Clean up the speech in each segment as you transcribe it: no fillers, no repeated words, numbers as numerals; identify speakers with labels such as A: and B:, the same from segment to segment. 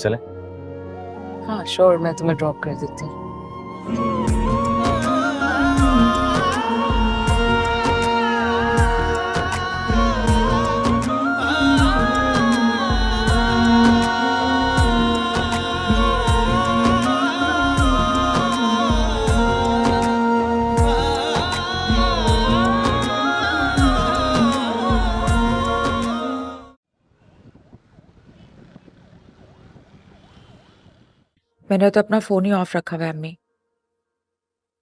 A: चलें?
B: हाँ श्योर, मैं तुम्हें ड्रॉप कर देती हूँ। मैंने तो अपना फोन ही ऑफ रखा हुआ है अम्मी।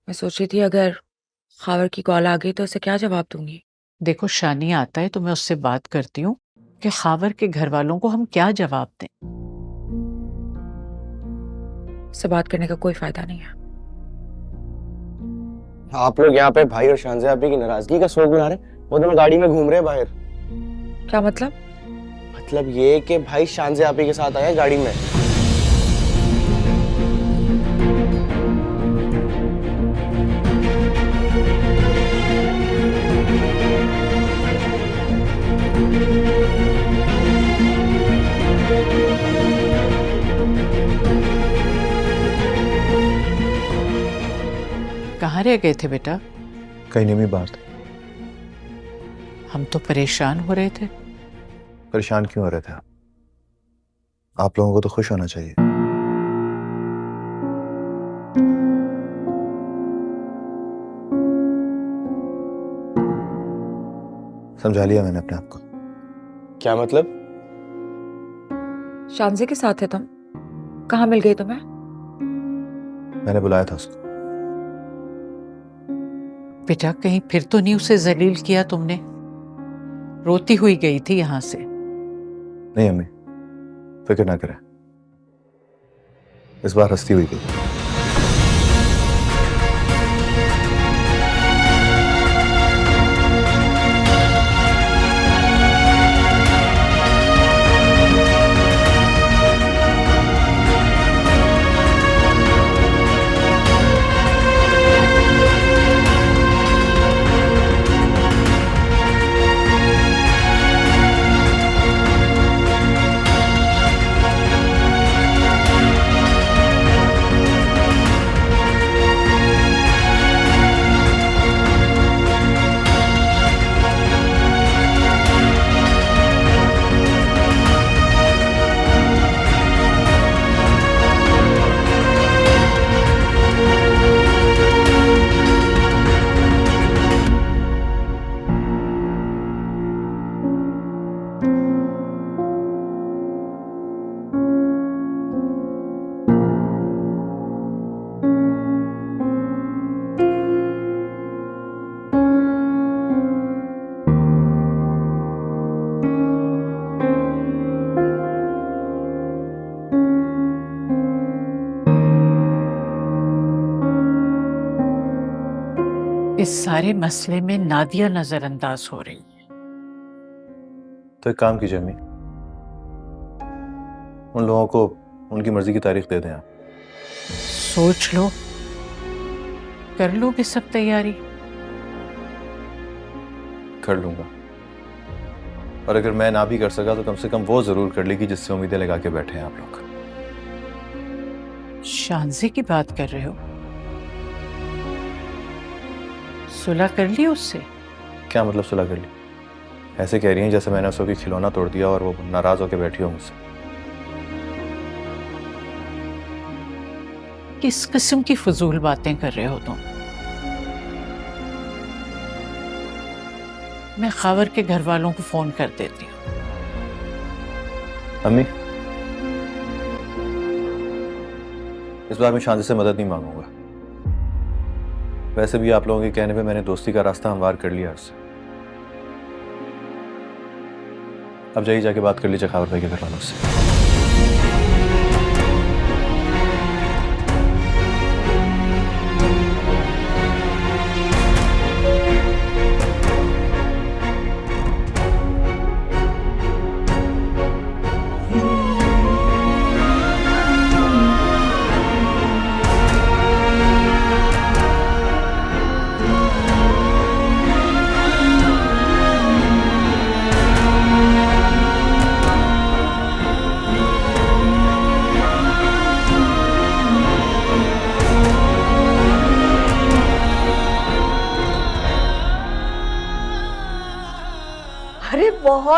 B: मैं सोच रही थी अगर खावर की कॉल आ गई तो उसे क्या जवाब दूंगी।
C: देखो शानी आता है तो मैं उससे बात करती हूँ कि खावर के घर वालों को हम क्या जवाब दें।
B: उससे बात करने का कोई फायदा नहीं है।
D: आप लोग यहाँ पे भाई और शानज़ा आपी की नाराजगी का शोक बना रहे हैं। वो दोनों गाड़ी में घूम रहे हैं बाहर।
B: क्या मतलब?
D: मतलब ये कि भाई शानज़ा आपी के साथ आया गाड़ी में।
C: कहाँ रह गए थे बेटा?
A: कहीं नहीं बात।
C: हम तो परेशान हो रहे थे।
A: परेशान क्यों हो रहे थे आप लोगों को तो खुश होना चाहिए। समझा लिया मैंने अपने आप को।
D: क्या मतलब?
B: शानजे के साथ है तुम? कहाँ मिल गई तुम्हें?
A: मैंने बुलाया था उसको।
C: बेटा कहीं फिर तो नहीं उसे जलील किया तुमने? रोती हुई गई थी यहाँ से।
A: नहीं अम्मी, फिक्र ना करें, इस बार हंसती हुई गई।
C: इस सारे मसले में नादिया नजरअंदाज हो रही है।
A: तो एक काम कीजिए अम्मी, उन लोगों को उनकी मर्जी की तारीख दे दें आप।
C: सोच लो, कर लोगे सब तैयारी?
A: कर लूंगा, और अगर मैं ना भी कर सका तो कम से कम वो जरूर कर लेगी जिससे उम्मीदें लगा के बैठे हैं आप लोग।
C: शानजी की बात कर रहे हो? सुलह कर ली उससे?
A: क्या मतलब सुलह कर ली? ऐसे कह रही हैं जैसे मैंने उसको खिलौना तोड़ दिया और वो नाराज होकर बैठी हो मुझसे।
C: किस किस्म की फजूल बातें कर रहे हो तुम? मैं खावर के घर वालों को फोन कर देती हूँ।
A: अम्मी, इस बार मैं शांति से मदद नहीं मांगूंगा। वैसे भी आप लोगों के कहने पे मैंने दोस्ती का रास्ता हमवार कर लिया उससे। अब जाइए, जाके बात कर लीजिए खावर भाई के घर वालों से।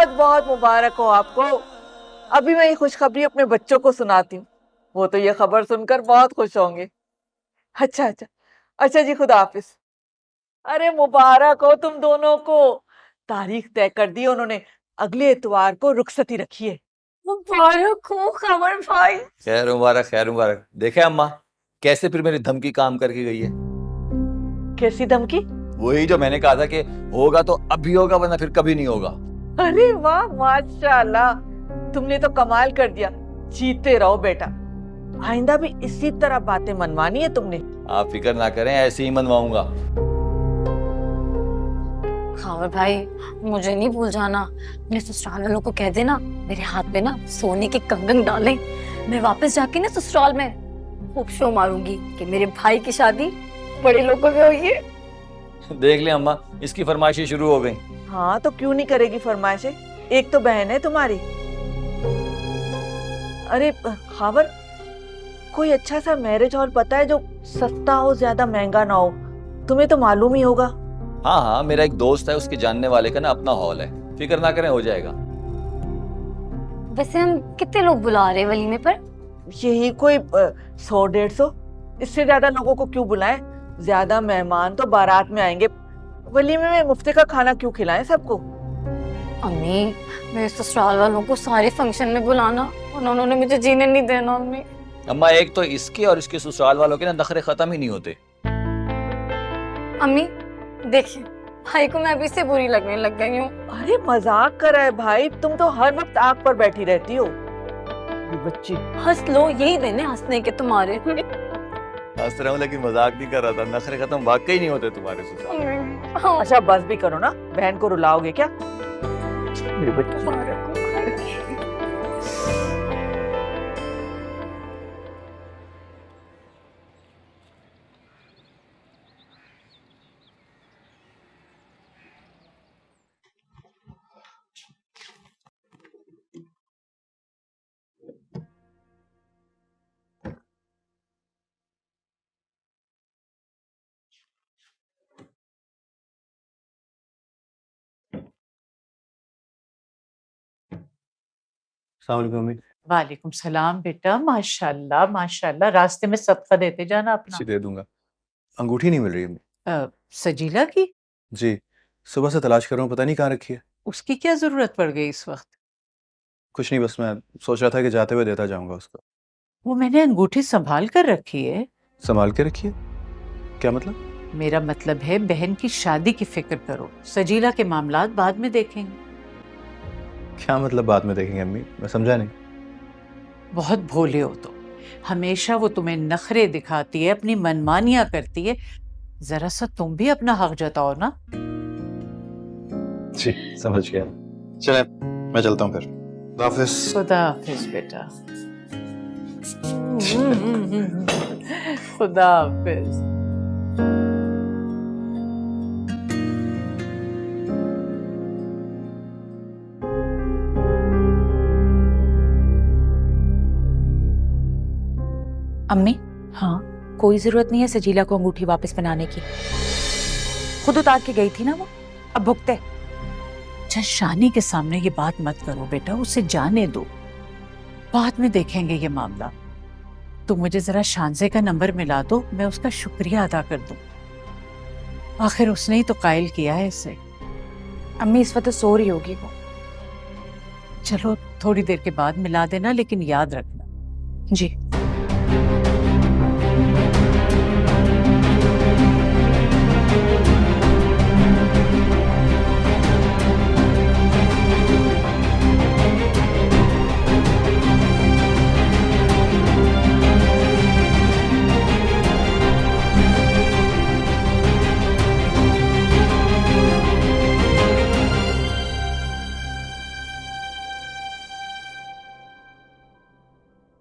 E: बहुत बहुत मुबारक हो आपको। अभी मैं ये खुशखबरी अपने बच्चों को सुनाती हूँ, वो तो ये खबर सुनकर बहुत खुश होंगे। अच्छा अच्छा, अच्छा जी, खुदा हाफिज। अरे मुबारक हो तुम दोनों को, तारीख तय कर दी उन्होंने, अगले इतवार को रुखसती रखी है।
F: मुबारक हो खबर भाई।
G: खैर मुबारक, खैर मुबारक। देखे अम्मा कैसे फिर मेरी धमकी काम करके गई है।
E: कैसी धमकी?
G: वही जो मैंने कहा था कि होगा तो अभी होगा वरना फिर कभी नहीं होगा।
E: अरे वाह माशाल्लाह, तुमने तो कमाल कर दिया। जीते रहो बेटा, आइंदा भी इसी तरह बातें मनवानी है तुमने।
G: आप फिक्र ना करें, ऐसे ही मनवाऊंगा।
F: खबर भाई, मुझे नहीं भूल जाना। अपने ससुराल वालों को कह देना मेरे हाथ में ना सोने के कंगन डालें। मैं वापस जाके ना ससुराल में खूब शो मारूंगी कि मेरे भाई की शादी बड़े लोगों में हुई है।
G: देख ले अम्मा, इसकी फरमाइशें शुरू हो गई।
E: हाँ तो क्यों नहीं करेगी फरमाइशें, एक तो बहन है तुम्हारी। अरे खबर, कोई अच्छा सा मैरिज हॉल पता है जो सस्ता हो, ज्यादा महंगा ना हो? तुम्हें तो मालूम ही होगा।
G: हाँ हाँ, मेरा एक दोस्त है, उसके जानने वाले का ना अपना हॉल है, फिक्र ना करें, हो जाएगा।
F: वैसे हम कितने लोग बुला रहे हैं वलीमे पर?
E: यही कोई 100-150, इससे ज्यादा लोगों को क्यों बुलाएं? ज्यादा मेहमान तो बारात में आएंगे, वलीमे में मुफ्त का खाना क्यों खिलाएं सबको?
F: अम्मी, मेरे ससुराल वालों को सारे फंक्शन में बुलाना और उन्होंने मुझे जीने नहीं देना। अम्मी
G: अम्मा, एक तो इसके और इसके ससुराल वालों के ना नखरे खत्म ही नहीं होते।
F: अम्मी देखिए, भाई को मैं अभी से बुरी लगने लग गई हूँ।
E: अरे मजाक कर रहा है भाई, तुम तो हर वक्त आग पर बैठी रहती हो। ये बच्ची।
F: हंस लो, यही दिन है हंसने के तुम्हारे।
G: हंस रहा हूँ लेकिन मजाक नहीं कर रहा था, नखरे खत्म वाकई नहीं होते तुम्हारे ससुराल।
F: हाँ।
E: अच्छा बस भी करो ना, बहन को रुलाओगे क्या? ये बच्ची।
A: अस्सलाम वालेकुम मम्मी।
C: वालेकुम सलाम बेटा। माशाल्लाह माशाल्लाह, रास्ते में सदका देते जाना अपना।
A: जी दे दूंगा। अंगूठी नहीं मिल रही अम्मी।
C: सजीला की?
A: जी, सुबह से तलाश कर रहा हूँ, पता नहीं कहाँ रखी है।
C: उसकी क्या जरूरत पड़ गई इस वक्त?
A: कुछ नहीं, बस मैं सोच रहा था कि जाते हुए देता जाऊंगा उसको।
C: वो मैंने अंगूठी संभाल कर रखी है।
A: संभाल के रखिए? क्या मतलब?
C: मेरा मतलब है बहन की शादी की फिक्र करो, सजीला के मामलात बाद में देखेंगे।
A: क्या मतलब बाद में देखेंगे अम्मी, मैं समझा नहीं।
C: बहुत भोले हो तो, हमेशा वो तुम्हें नखरे दिखाती है, अपनी मनमानियां करती है। जरा सा तुम भी अपना हक जताओ ना।
A: जी समझ गया। चले मैं चलता हूँ फिर। खुदा हाफिज।
C: खुदा हाफिज बेटा। खुदा हाफिज।
B: अम्मी,
C: हाँ,
B: कोई जरूरत नहीं है सजीला को अंगूठी वापस बनाने की, खुद उतार के गई थी ना वो, अब भुगते।
C: अच्छा शानी के सामने ये बात मत करो बेटा, उसे जाने दो, बाद में देखेंगे ये मामला। तुम मुझे जरा शानजे का नंबर मिला दो, मैं उसका शुक्रिया अदा कर दूं। आखिर उसने ही तो कायल किया है इसे।
B: अम्मी इस वक्त तो सो रही होगी वो।
C: चलो थोड़ी देर के बाद मिला देना, लेकिन याद रखना।
B: जी।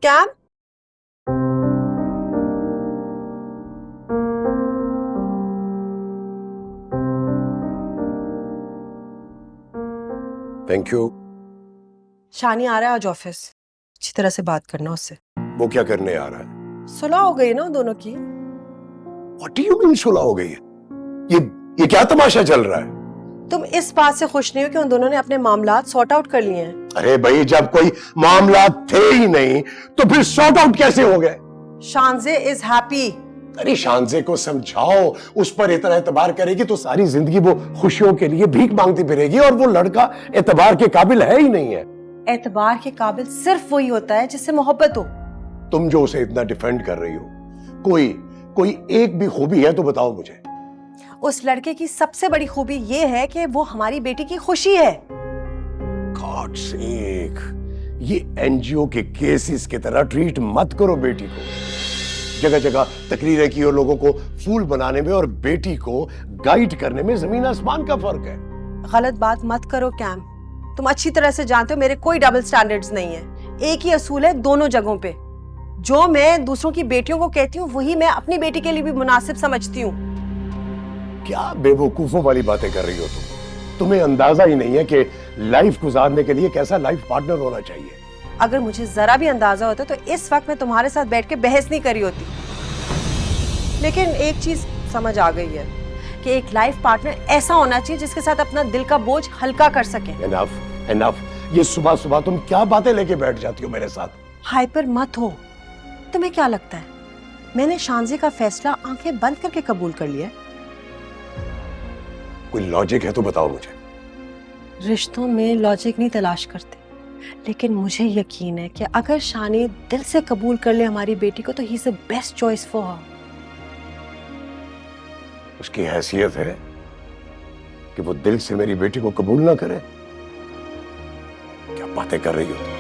H: क्या?
I: Thank you.
H: शानी आ रहा है आज ऑफिस, अच्छी तरह से बात करना उससे।
I: वो क्या करने आ रहा है?
H: सुलह हो गई ना दोनों की।
I: व्हाट डू यू मीन सुलह हो गई है? ये क्या तमाशा चल रहा है?
H: तुम इस बात से खुश नहीं हो कि उन दोनों ने अपने मामलात सॉर्ट आउट कर लिए हैं?
I: अरे भाई, जब कोई मामला थे ही नहीं तो फिर सॉर्ट आउट कैसे हो गए?
H: शानजे इज हैप्पी।
I: अरे शानजे को समझाओ, उस पर इतना एतबार करेगी तो सारी जिंदगी वो खुशियों के लिए भीख मांगती फिरेगी, और वो लड़का एतबार के काबिल है ही नहीं है।
H: एतबार के काबिल सिर्फ वही होता है जिससे मोहब्बत हो।
I: तुम जो उसे इतना डिफेंड कर रही हो, कोई कोई एक भी खूबी है तो बताओ मुझे।
H: उस लड़के की सबसे बड़ी खूबी ये है कि वो हमारी बेटी की खुशी है।
I: गॉड सेक, ये एनजीओ के केसेस की तरह ट्रीट मत करो बेटी को। जगह जगह तकरीरें की और लोगों को फूल बनाने में और बेटी को गाइड करने में जमीन आसमान का फर्क है।
H: गलत बात मत करो कैम, तुम अच्छी तरह से जानते हो मेरे कोई डबल स्टैंडर्ड्स नहीं है। एक ही असूल है दोनों जगहों पे। जो मैं दूसरों की बेटियों को कहती हूँ वही मैं अपनी बेटी के लिए भी मुनासिब समझती हूँ।
I: क्या बेवकूफों वाली बातें कर रही हो तुम? तुम्हें अंदाजा ही नहीं है कि लाइफ गुजारने के लिए कैसा लाइफ पार्टनर होना चाहिए।
H: अगर मुझे जरा भी अंदाजा होता तो इस वक्त मैं तुम्हारे साथ बैठ के बहस नहीं करी होती। लेकिन एक चीज समझ आ गई है कि एक लाइफ पार्टनर ऐसा होना चाहिए जिसके साथ अपना दिल का बोझ हल्का कर सके।
I: एनफ एनफ, ये सुबह सुबह तुम क्या बातें लेके बैठ जाती हो मेरे साथ?
H: हाइपर मत हो। तुम्हें क्या लगता है मैंने शानजे का फैसला आंखें बंद करके कबूल कर लिया?
I: कोई लॉजिक है तो बताओ मुझे।
H: रिश्तों में लॉजिक नहीं तलाश करते, लेकिन मुझे यकीन है कि अगर शानी दिल से कबूल कर ले हमारी बेटी को तो he is the best choice for her.
I: उसकी हैसियत है कि वो दिल से मेरी बेटी को कबूल ना करे? क्या बातें कर रही हो तुम?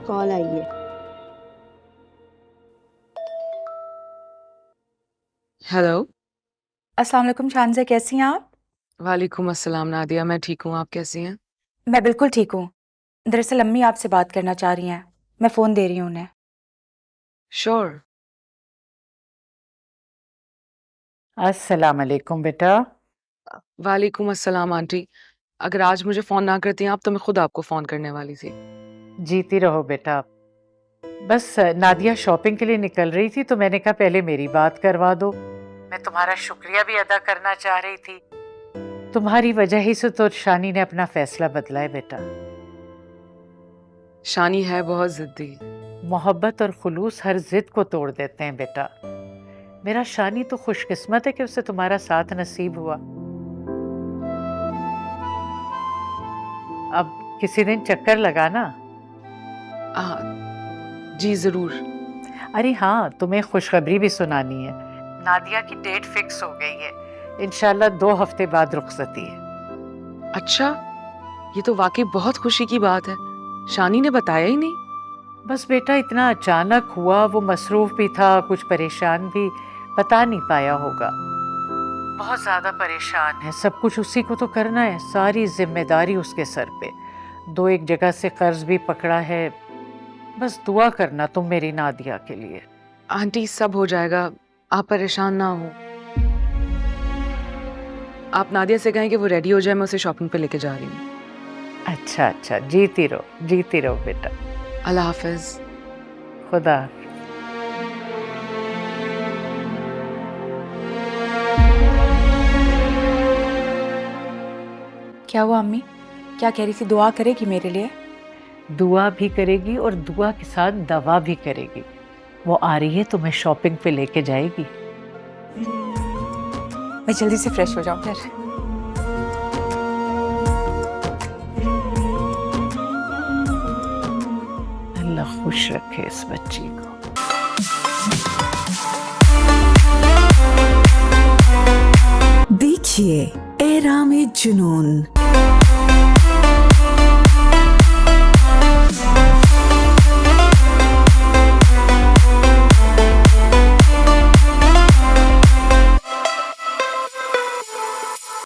H: कॉल आई है।
B: हेलो।
J: अस्सलाम वालेकुम शानज़े, कैसी हैं आप?
B: वालेकुम अस्सलाम नादिया, मैं ठीक हूँ, आप कैसी हैं?
J: मैं बिल्कुल ठीक हूँ। दरअसल अम्मी आपसे बात करना चाह रही हैं। मैं फ़ोन दे रही हूँ उन्हें।
B: श्योर।
C: अस्सलाम वालेकुम बेटा।
B: वालेकुम अस्सलाम आंटी। अगर आज मुझे फोन ना करती आप तो मैं खुद आपको फोन करने वाली थी।
C: जीती रहो बेटा। बस नादिया शॉपिंग के लिए निकल रही थी तो मैंने कहा पहले मेरी बात करवा दो। मैं तुम्हारा शुक्रिया भी अदा करना चाह रही थी। तुम्हारी वजह ही से तो शानी ने अपना फैसला बदला है बेटा।
B: शानी है बहुत जिद्दी।
C: मोहब्बत और खुलूस हर जिद को तोड़ देते हैं बेटा। मेरा शानी तो खुशकिस्मत है कि उसे तुम्हारा साथ नसीब हुआ। अब किसी दिन चक्कर लगाना।
B: जी जरूर।
C: अरे हाँ, तुम्हें खुशखबरी भी सुनानी है। नादिया की डेट फिक्स हो गई है। इंशाल्लाह 2 हफ्ते बाद रुखसती है।
B: अच्छा, ये तो वाकई बहुत खुशी की बात है। शानी ने बताया ही नहीं।
C: बस बेटा इतना अचानक हुआ, वो मसरूफ भी था, कुछ परेशान भी, बता नहीं पाया होगा। बहुत ज्यादा परेशान है, सब कुछ उसी को तो करना है, सारी जिम्मेदारी उसके सर पे। 2-1 जगह से कर्ज भी पकड़ा है। बस दुआ करना तुम मेरी नादिया के लिए।
B: आंटी सब हो जाएगा, आप परेशान ना हो। आप नादिया से कहें कि वो रेडी हो जाए, मैं उसे शॉपिंग पे लेके जा रही हूँ।
C: अच्छा अच्छा, जीती रहो बेटा।
B: अल्लाह हाफिज।
C: खुदा।
J: क्या हुआ अम्मी? क्या कह रही थी? दुआ करेगी मेरे लिए?
C: दुआ भी करेगी और दुआ के साथ दवा भी करेगी। वो आ रही है, तुम्हें शॉपिंग पे लेके जाएगी।
J: मैं जल्दी से फ्रेश हो जाऊं फिर।
C: अल्लाह खुश रखे इस बच्ची को।
K: देखिए एहराम जुनून।